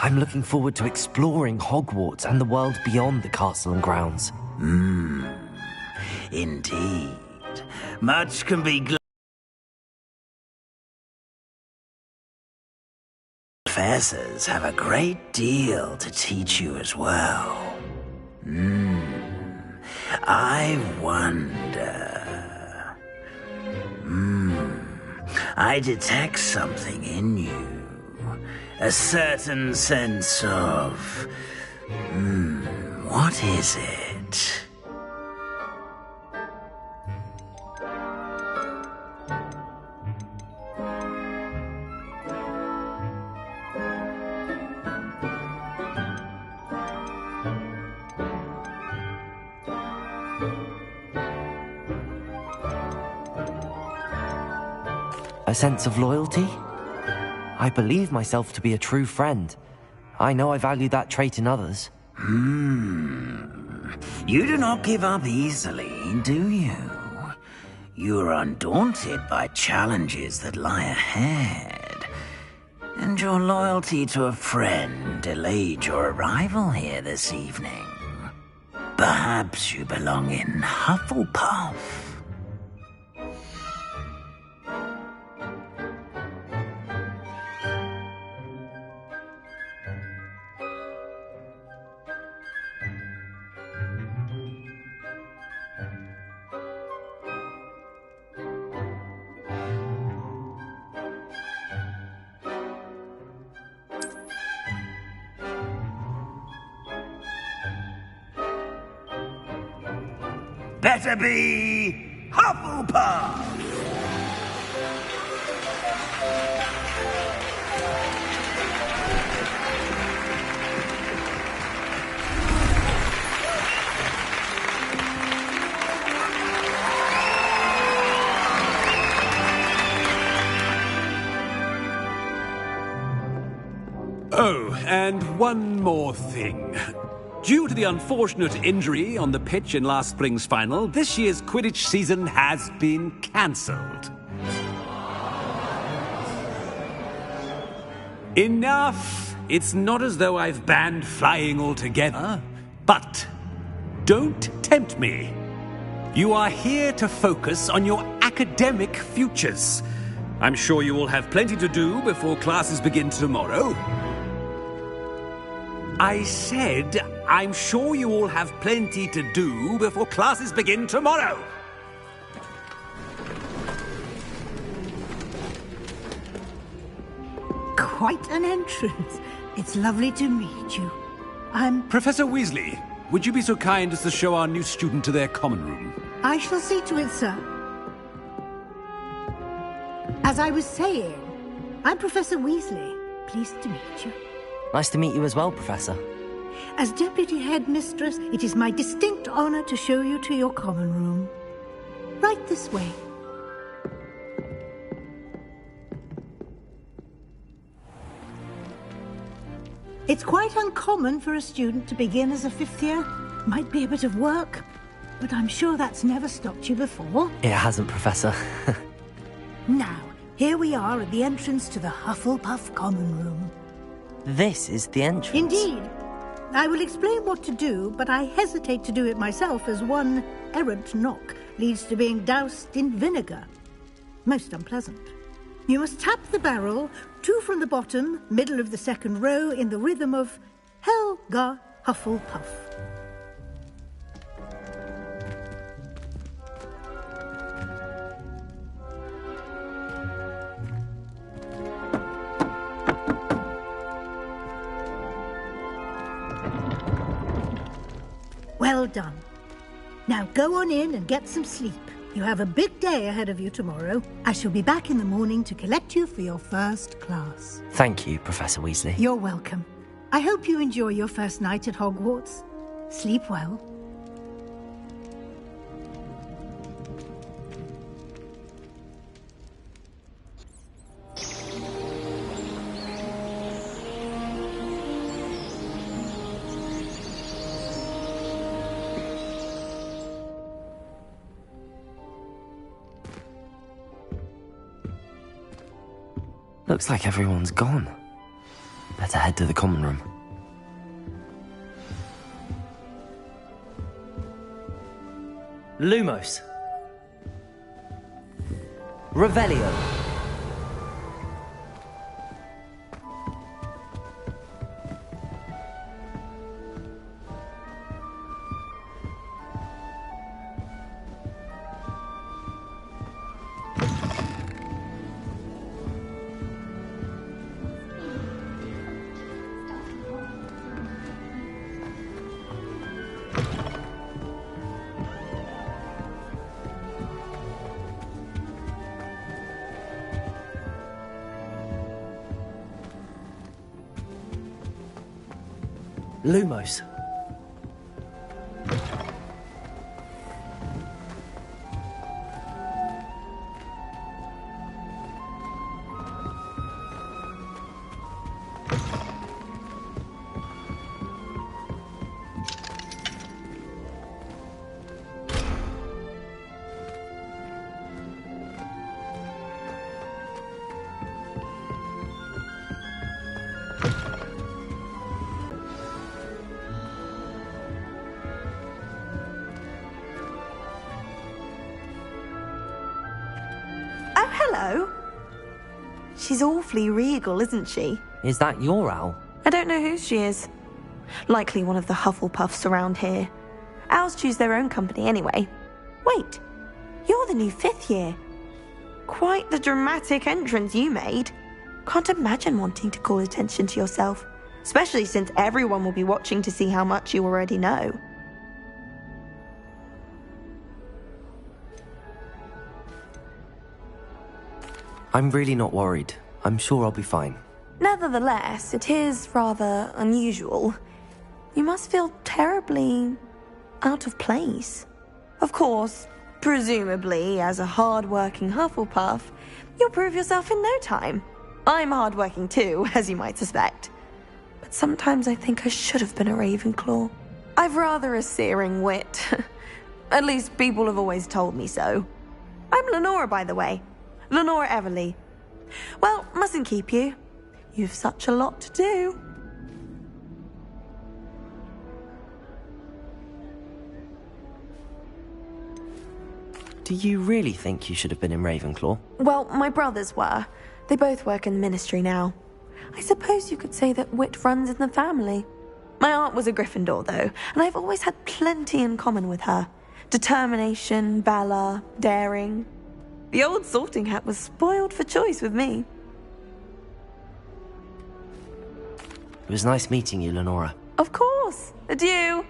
I'm looking forward to exploring Hogwarts and the world beyond the castle and grounds. Indeed. Much can be Professors have a great deal to teach you as well. I wonder... I detect something in you. A certain sense of... what is it? A sense of loyalty? I believe myself to be a true friend. I know I value that trait in others. You do not give up easily, do you? You are undaunted by challenges that lie ahead. And your loyalty to a friend delayed your arrival here this evening. Perhaps you belong in Hufflepuff. Better be Hufflepuff! Oh, and one more thing. Due to the unfortunate injury on the pitch in last spring's final, this year's Quidditch season has been cancelled. Enough! It's not as though I've banned flying altogether. But don't tempt me. You are here to focus on your academic futures. I'm sure you will have plenty to do before classes begin tomorrow. I said, I'm sure you all have plenty to do before classes begin tomorrow. Quite an entrance. It's lovely to meet you. I'm... Professor Weasley, would you be so kind as to show our new student to their common room? I shall see to it, sir. As I was saying, I'm Professor Weasley. Pleased to meet you. Nice to meet you as well, Professor. As Deputy Headmistress, it is my distinct honor to show you to your common room. Right this way. It's quite uncommon for a student to begin as a fifth year. Might be a bit of work, but I'm sure that's never stopped you before. It hasn't, Professor. Now, here we are at the entrance to the Hufflepuff common room. This is the entrance. Indeed. I will explain what to do, but I hesitate to do it myself as one errant knock leads to being doused in vinegar. Most unpleasant. You must tap the barrel, 2 from the bottom, middle of the second row, in the rhythm of Helga Hufflepuff. Well done. Now go on in and get some sleep. You have a big day ahead of you tomorrow. I shall be back in the morning to collect you for your first class. Thank you, Professor Weasley. You're welcome. I hope you enjoy your first night at Hogwarts. Sleep well. Looks like everyone's gone. Better head to the common room. Lumos. Revelio. Lumos. Oh, hello. She's awfully regal, isn't she? Is that your owl? I don't know who she is. Likely one of the Hufflepuffs around here. Owls choose their own company anyway. Wait, you're the new 5th year. Quite the dramatic entrance you made. Can't imagine wanting to call attention to yourself, especially since everyone will be watching to see how much you already know. I'm really not worried. I'm sure I'll be fine. Nevertheless, it is rather unusual. You must feel terribly out of place. Of course, presumably, as a hard-working Hufflepuff, you'll prove yourself in no time. I'm hard-working too, as you might suspect. But sometimes I think I should have been a Ravenclaw. I've rather a searing wit. At least people have always told me so. I'm Lenora, by the way. Lenora Everly. Well, mustn't keep you. You've such a lot to do. Do you really think you should have been in Ravenclaw? Well, my brothers were. They both work in the ministry now. I suppose you could say that wit runs in the family. My aunt was a Gryffindor, though, and I've always had plenty in common with her. Determination, valor, daring. The old sorting hat was spoiled for choice with me. It was nice meeting you, Lenora. Of course. Adieu.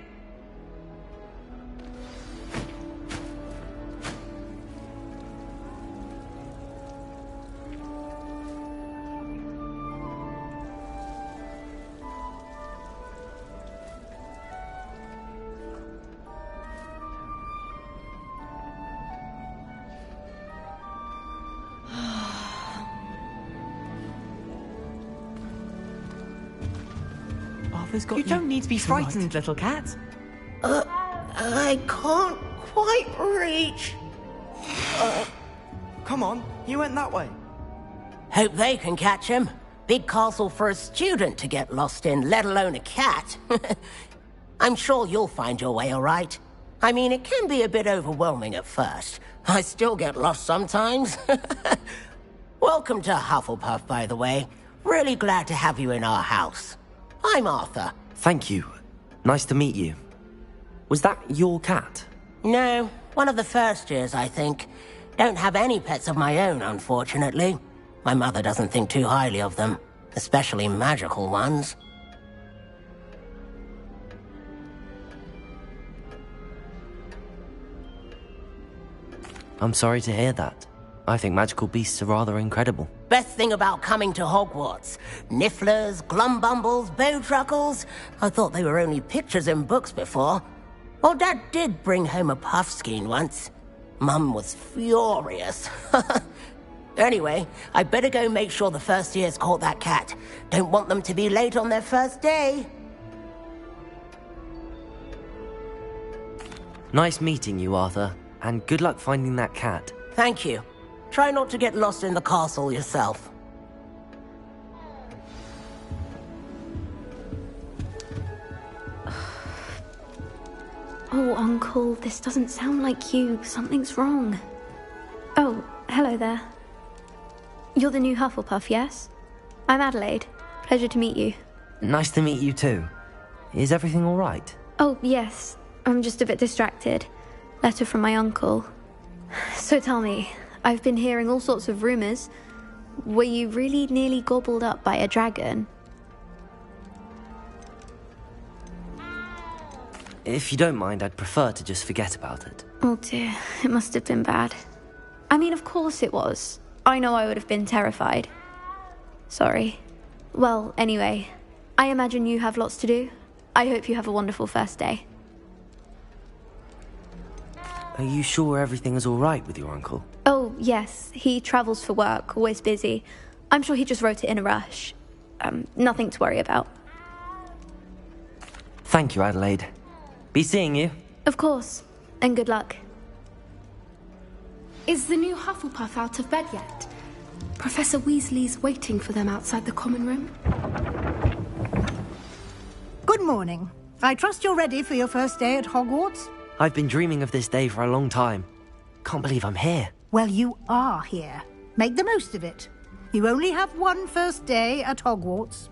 You don't need to be frightened, little cat. I can't quite reach. Come on, you went that way. Hope they can catch him. Big castle for a student to get lost in, let alone a cat. I'm sure you'll find your way all right. I mean, it can be a bit overwhelming at first. I still get lost sometimes. Welcome to Hufflepuff, by the way. Really glad to have you in our house. I'm Arthur. Thank you. Nice to meet you. Was that your cat? No, one of the first years, I think. Don't have any pets of my own, unfortunately. My mother doesn't think too highly of them, especially magical ones. I'm sorry to hear that. I think magical beasts are rather incredible. Best thing about coming to Hogwarts. Nifflers, glumbumbles, bowtruckles. I thought they were only pictures in books before. Well, Dad did bring home a puffskein once. Mum was furious. Anyway, I better go make sure the first years caught that cat. Don't want them to be late on their first day. Nice meeting you, Arthur. And good luck finding that cat. Thank you. Try not to get lost in the castle yourself. Oh, Uncle, this doesn't sound like you. Something's wrong. Oh, hello there. You're the new Hufflepuff, yes? I'm Adelaide. Pleasure to meet you. Nice to meet you too. Is everything all right? Oh, yes. I'm just a bit distracted. Letter from my uncle. So tell me, I've been hearing all sorts of rumors. Were you really nearly gobbled up by a dragon? If you don't mind, I'd prefer to just forget about it. Oh dear, it must have been bad. I mean, of course it was. I know I would have been terrified. Sorry. Well, anyway, I imagine you have lots to do. I hope you have a wonderful first day. Are you sure everything is all right with your uncle? Oh, yes. He travels for work, always busy. I'm sure he just wrote it in a rush. Nothing to worry about. Thank you, Adelaide. Be seeing you. Of course. And good luck. Is the new Hufflepuff out of bed yet? Professor Weasley's waiting for them outside the common room. Good morning. I trust you're ready for your first day at Hogwarts? I've been dreaming of this day for a long time. Can't believe I'm here. Well, you are here. Make the most of it. You only have one first day at Hogwarts.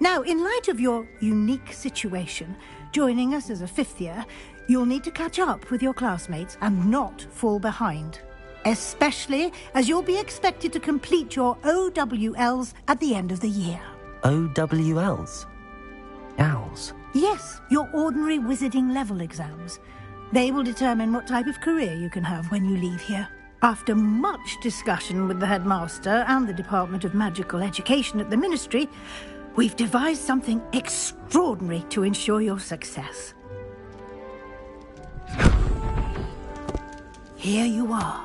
Now, in light of your unique situation, joining us as a fifth year, you'll need to catch up with your classmates and not fall behind. Especially as you'll be expected to complete your OWLs at the end of the year. OWLs? Owls? Yes, your ordinary wizarding level exams. They will determine what type of career you can have when you leave here. After much discussion with the headmaster and the Department of Magical Education at the Ministry, we've devised something extraordinary to ensure your success. Here you are.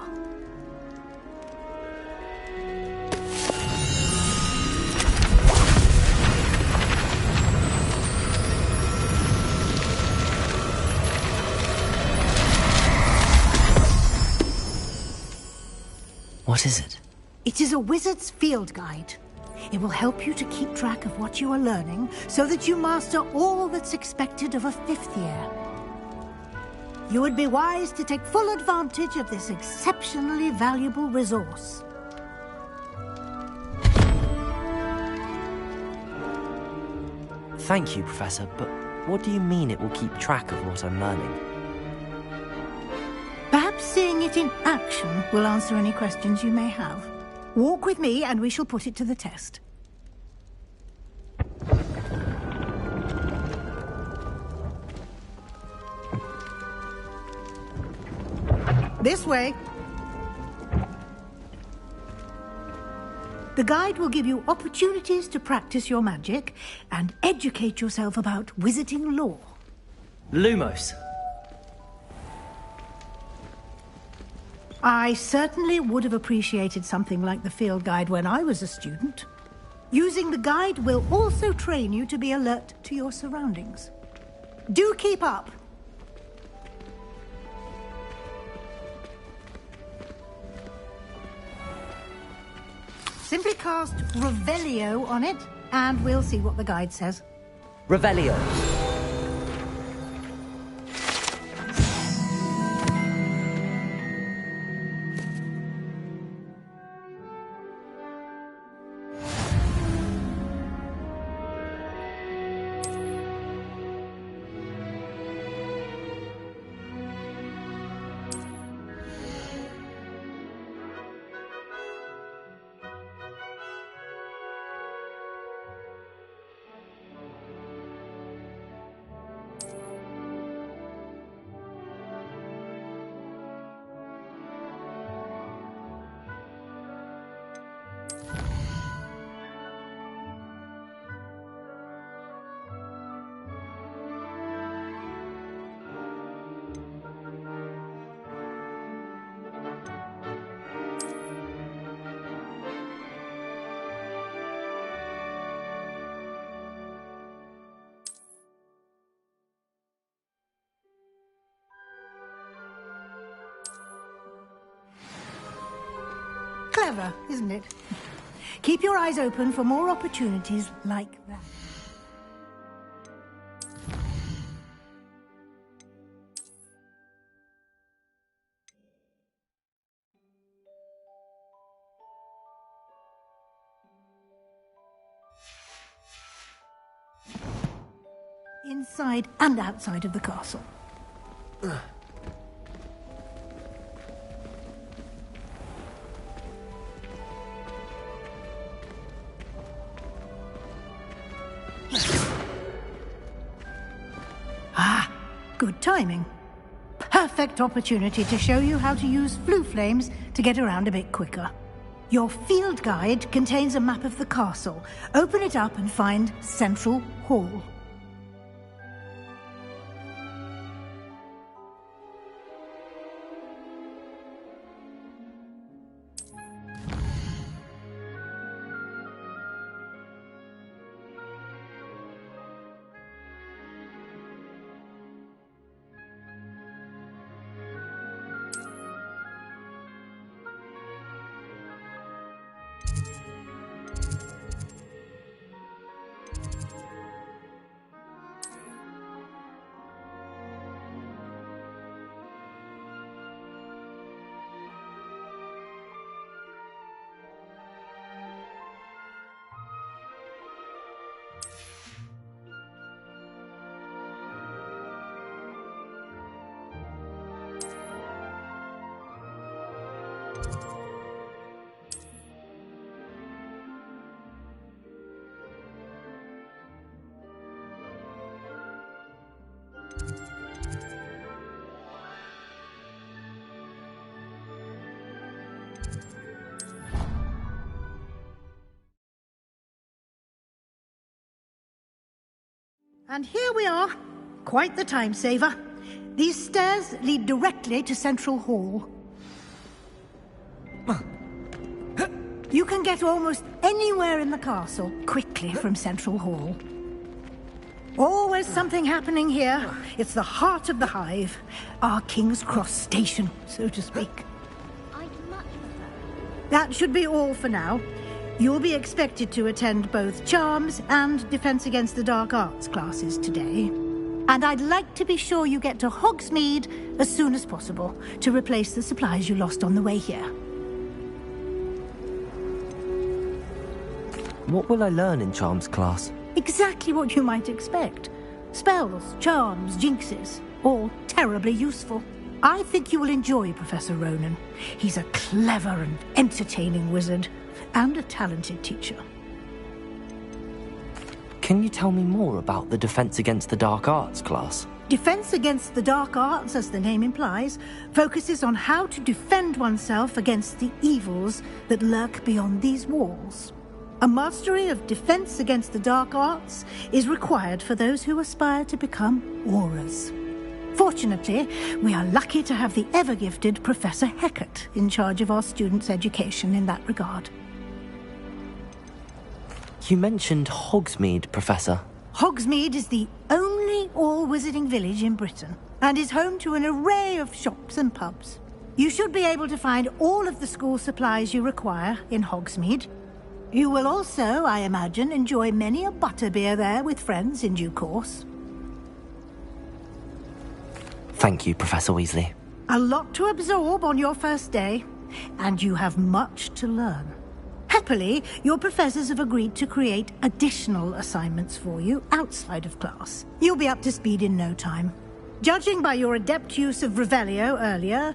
What is it? It is a wizard's field guide. It will help you to keep track of what you are learning so that you master all that's expected of a fifth year. You would be wise to take full advantage of this exceptionally valuable resource. Thank you, Professor, but what do you mean it will keep track of what I'm learning? Perhaps seeing it in action will answer any questions you may have. Walk with me and we shall put it to the test. This way. The guide will give you opportunities to practice your magic and educate yourself about wizarding lore. Lumos. I certainly would have appreciated something like the field guide when I was a student. Using the guide will also train you to be alert to your surroundings. Do keep up. Simply cast Revelio on it, and we'll see what the guide says. Revelio. Clever, isn't it? Keep your eyes open for more opportunities like that. inside and outside of the castle. Ah, good timing. Perfect opportunity to show you how to use flue flames to get around a bit quicker. Your field guide contains a map of the castle. Open it up and find Central Hall. And here we are. Quite the time saver. These stairs lead directly to Central Hall. You can get almost anywhere in the castle quickly from Central Hall. Always something happening here. It's the heart of the hive. Our King's Cross station, so to speak. That should be all for now. You'll be expected to attend both Charms and Defense Against the Dark Arts classes today. And I'd like to be sure you get to Hogsmeade as soon as possible to replace the supplies you lost on the way here. What will I learn in Charms class? Exactly what you might expect. Spells, charms, jinxes, all terribly useful. I think you will enjoy Professor Ronan. He's a clever and entertaining wizard, and a talented teacher. Can you tell me more about the Defense Against the Dark Arts class? Defense Against the Dark Arts, as the name implies, focuses on how to defend oneself against the evils that lurk beyond these walls. A mastery of Defense Against the Dark Arts is required for those who aspire to become Aurors. Fortunately, we are lucky to have the ever-gifted Professor Hecat in charge of our students' education in that regard. You mentioned Hogsmeade, Professor. Hogsmeade is the only all-wizarding village in Britain, and is home to an array of shops and pubs. You should be able to find all of the school supplies you require in Hogsmeade. You will also, I imagine, enjoy many a butterbeer there with friends in due course. Thank you, Professor Weasley. A lot to absorb on your first day, and you have much to learn. Happily, your professors have agreed to create additional assignments for you outside of class. You'll be up to speed in no time. Judging by your adept use of Revelio earlier,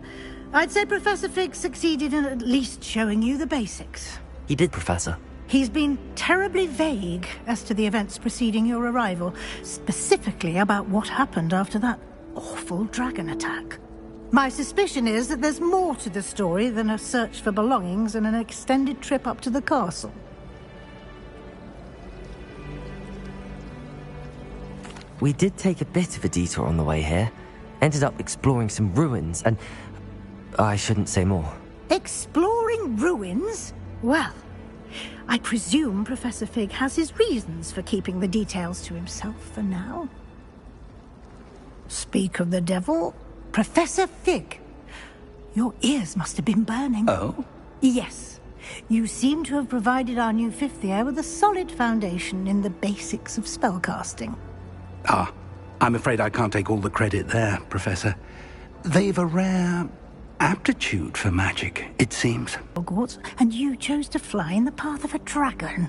I'd say Professor Fig succeeded in at least showing you the basics. He did, Professor. He's been terribly vague as to the events preceding your arrival, specifically about what happened after that awful dragon attack. My suspicion is that there's more to the story than a search for belongings and an extended trip up to the castle. We did take a bit of a detour on the way here. Ended up exploring some ruins and... I shouldn't say more. Exploring ruins? Well, I presume Professor Fig has his reasons for keeping the details to himself for now. Speak of the devil, Professor Fig. Your ears must have been burning. Oh? Yes. You seem to have provided our new fifth year with a solid foundation in the basics of spellcasting. Ah, I'm afraid I can't take all the credit there, Professor. They've a rare aptitude for magic, it seems. Hogwarts, and you chose to fly in the path of a dragon.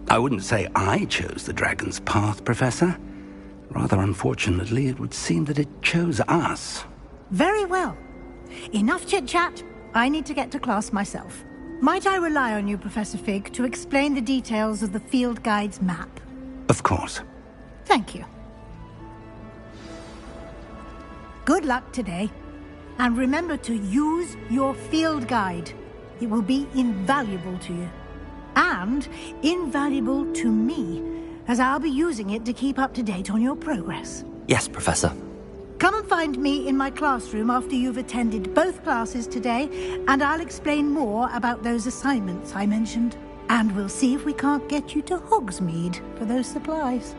I wouldn't say I chose the dragon's path, Professor. Rather unfortunately, it would seem that it chose us. Very well. Enough chit-chat. I need to get to class myself. Might I rely on you, Professor Fig, to explain the details of the field guide's map? Of course. Thank you. Good luck today. And remember to use your field guide. It will be invaluable to you. And invaluable to me, as I'll be using it to keep up to date on your progress. Yes, Professor. Come and find me in my classroom after you've attended both classes today, and I'll explain more about those assignments I mentioned. And we'll see if we can't get you to Hogsmeade for those supplies.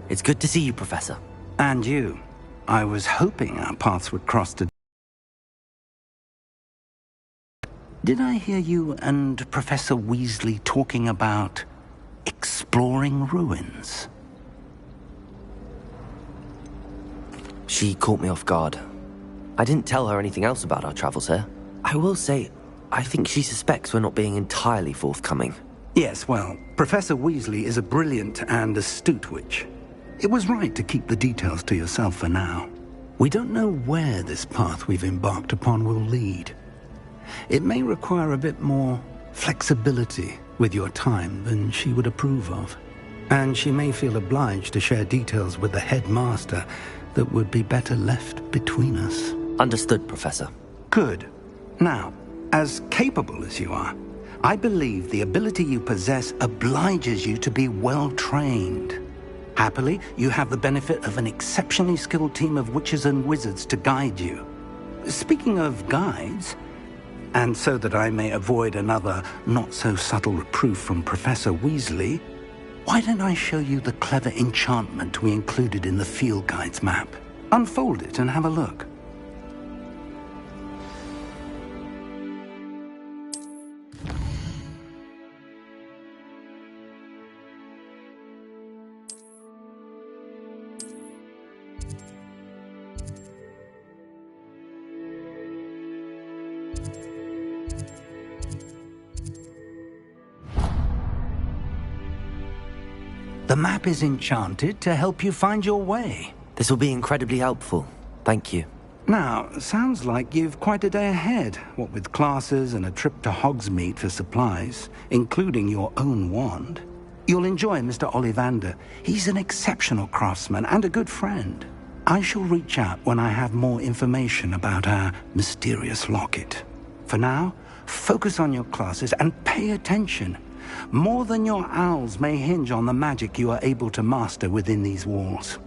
It's good to see you, Professor. And you. I was hoping our paths would cross today. Did I hear you and Professor Weasley talking about exploring ruins? She caught me off guard. I didn't tell her anything else about our travels here. I will say, I think she suspects we're not being entirely forthcoming. Yes, well, Professor Weasley is a brilliant and astute witch. It was right to keep the details to yourself for now. We don't know where this path we've embarked upon will lead. It may require a bit more flexibility with your time than she would approve of. And she may feel obliged to share details with the headmaster that would be better left between us. Understood, Professor. Good. Now, as capable as you are, I believe the ability you possess obliges you to be well-trained. Happily, you have the benefit of an exceptionally skilled team of witches and wizards to guide you. Speaking of guides, and so that I may avoid another not-so-subtle reproof from Professor Weasley, why don't I show you the clever enchantment we included in the field guide's map? Unfold it and have a look. The map is enchanted to help you find your way. This will be incredibly helpful. Thank you. Now, sounds like you've quite a day ahead, what with classes and a trip to Hogsmeade for supplies, including your own wand. You'll enjoy Mr. Ollivander. He's an exceptional craftsman and a good friend. I shall reach out when I have more information about our mysterious locket. For now, focus on your classes and pay attention. More than your owls may hinge on the magic you are able to master within these walls.